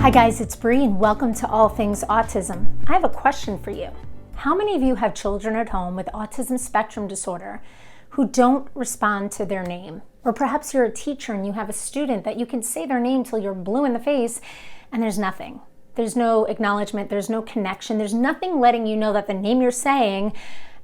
Hi guys, it's Bree and welcome to All Things Autism. I have a question for you. How many of you have children at home with autism spectrum disorder who don't respond to their name? Or perhaps you're a teacher and you have a student that you can say their name till you're blue in the face and there's nothing. There's no acknowledgement, there's no connection, there's nothing letting you know that the name you're saying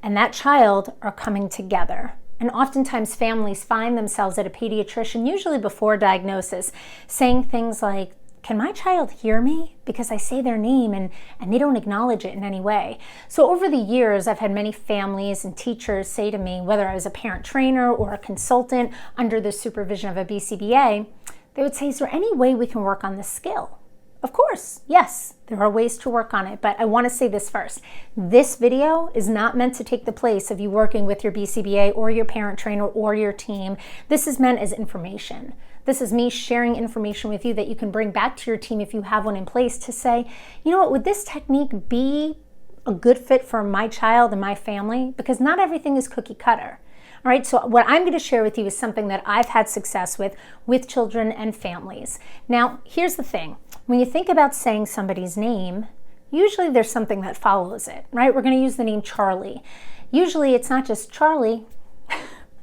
and that child are coming together. And oftentimes families find themselves at a pediatrician, usually before diagnosis, saying things like, can my child hear me? Because I say their name and they don't acknowledge it in any way. So over the years, I've had many families and teachers say to me, whether I was a parent trainer or a consultant under the supervision of a BCBA, they would say, is there any way we can work on this skill? Of course, yes, there are ways to work on it, but I want to say this first. This video is not meant to take the place of you working with your BCBA or your parent trainer or your team. This is meant as information. This is me sharing information with you that you can bring back to your team if you have one in place to say, you know what, would this technique be a good fit for my child and my family? Because not everything is cookie cutter. All right, so what I'm going to share with you is something that I've had success with children and families. Now, here's the thing. When you think about saying somebody's name, usually there's something that follows it, right? We're going to use the name Charlie. Usually it's not just Charlie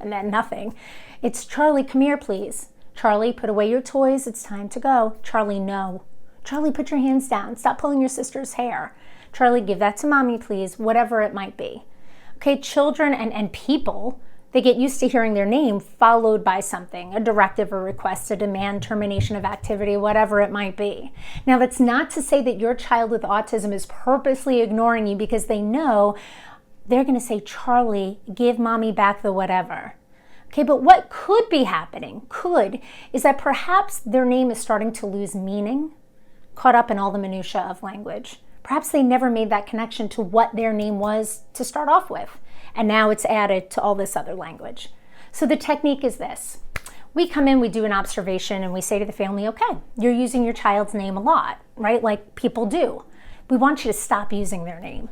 and then nothing. It's Charlie, come here, please. Charlie, put away your toys. It's time to go. Charlie, no. Charlie, put your hands down. Stop pulling your sister's hair. Charlie, give that to mommy, please. Whatever it might be. Okay, children and people, they get used to hearing their name followed by something, a directive, a request, a demand, termination of activity, whatever it might be. Now, that's not to say that your child with autism is purposely ignoring you because they know they're going to say, Charlie, give mommy back the whatever. Okay, but what could be happening, is that perhaps their name is starting to lose meaning, caught up in all the minutia of language. Perhaps they never made that connection to what their name was to start off with. And now it's added to all this other language. So the technique is this. We come in, we do an observation, and we say to the family, okay, you're using your child's name a lot, right? Like people do. We want you to stop using their name.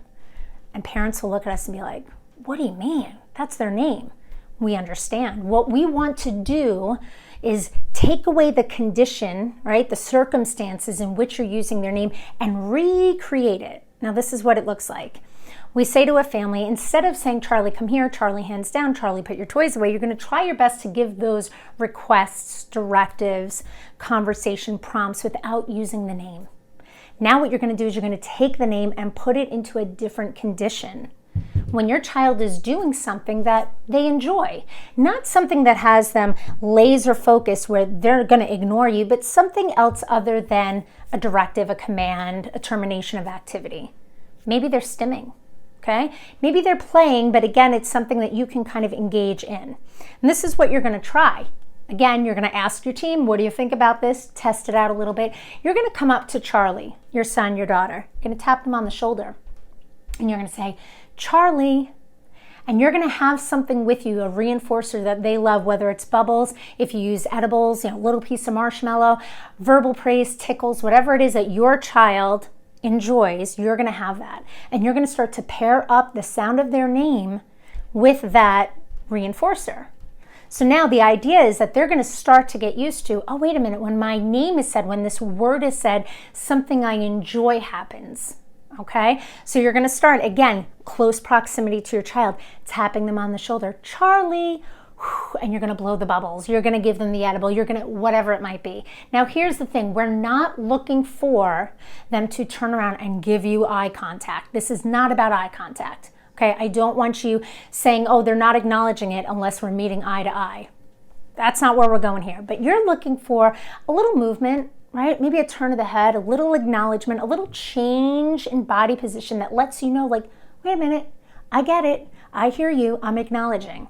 And parents will look at us and be like, what do you mean? That's their name. We understand. What we want to do is take away the condition, right? The circumstances in which you're using their name and recreate it. Now, this is what it looks like. We say to a family, instead of saying, Charlie, come here, Charlie, hands down, Charlie, put your toys away, you're going to try your best to give those requests, directives, conversation prompts without using the name. Now what you're going to do is you're going to take the name and put it into a different condition. When your child is doing something that they enjoy, not something that has them laser focused where they're going to ignore you, but something else other than a directive, a command, a termination of activity. Maybe they're stimming. Okay? Maybe they're playing, but again, it's something that you can kind of engage in. And this is what you're going to try. Again, you're going to ask your team, what do you think about this? Test it out a little bit. You're going to come up to Charlie, your son, your daughter. You're going to tap them on the shoulder. And you're going to say, Charlie. And you're going to have something with you, a reinforcer that they love, whether it's bubbles, if you use edibles, a little piece of marshmallow, verbal praise, tickles, whatever it is that your child enjoys, you're going to have that. And you're going to start to pair up the sound of their name with that reinforcer. So now the idea is that they're going to start to get used to, oh, wait a minute, when my name is said, when this word is said, something I enjoy happens. Okay? So you're going to start, again, close proximity to your child, tapping them on the shoulder, Charlie, and you're going to blow the bubbles. You're going to give them the edible. You're going to, whatever it might be. Now, here's the thing. We're not looking for them to turn around and give you eye contact. This is not about eye contact. Okay? I don't want you saying, oh, they're not acknowledging it unless we're meeting eye to eye. That's not where we're going here. But you're looking for a little movement, right? Maybe a turn of the head, a little acknowledgement, a little change in body position that lets you know, like, wait a minute, I get it. I hear you. I'm acknowledging.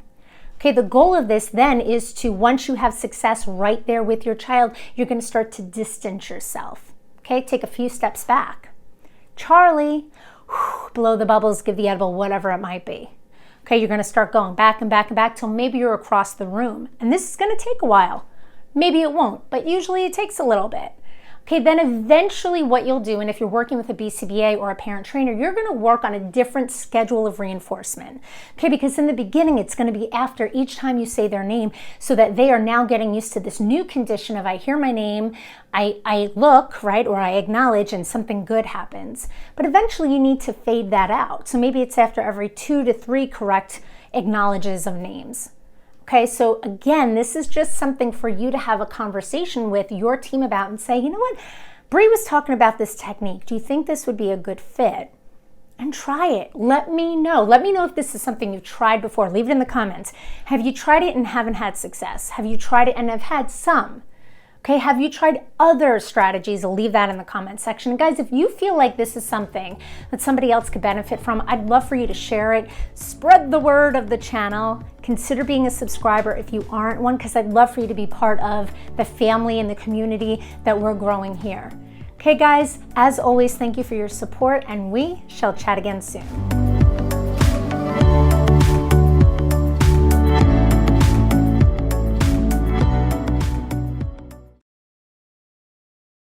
Okay, the goal of this then is to, once you have success right there with your child, you're going to start to distance yourself. Okay, take a few steps back. Charlie, blow the bubbles, give the edible, whatever it might be. Okay, you're going to start going back and back and back till maybe you're across the room. And this is going to take a while. Maybe it won't, but usually it takes a little bit. Okay, then eventually what you'll do, and if you're working with a BCBA or a parent trainer, you're going to work on a different schedule of reinforcement. Okay, because in the beginning, it's going to be after each time you say their name, so that they are now getting used to this new condition of I hear my name, I look, right, or I acknowledge, and something good happens. But eventually you need to fade that out. So maybe it's after every 2 to 3 correct acknowledges of names. Okay, so again, this is just something for you to have a conversation with your team about and say, you know what, Bree was talking about this technique. Do you think this would be a good fit? And try it. Let me know. Let me know if this is something you've tried before. Leave it in the comments. Have you tried it and haven't had success? Have you tried it and have had some? Okay, have you tried other strategies? Leave that in the comment section. And guys, if you feel like this is something that somebody else could benefit from, I'd love for you to share it. Spread the word of the channel. Consider being a subscriber if you aren't one, because I'd love for you to be part of the family and the community that we're growing here. Okay, guys, as always, thank you for your support, and we shall chat again soon.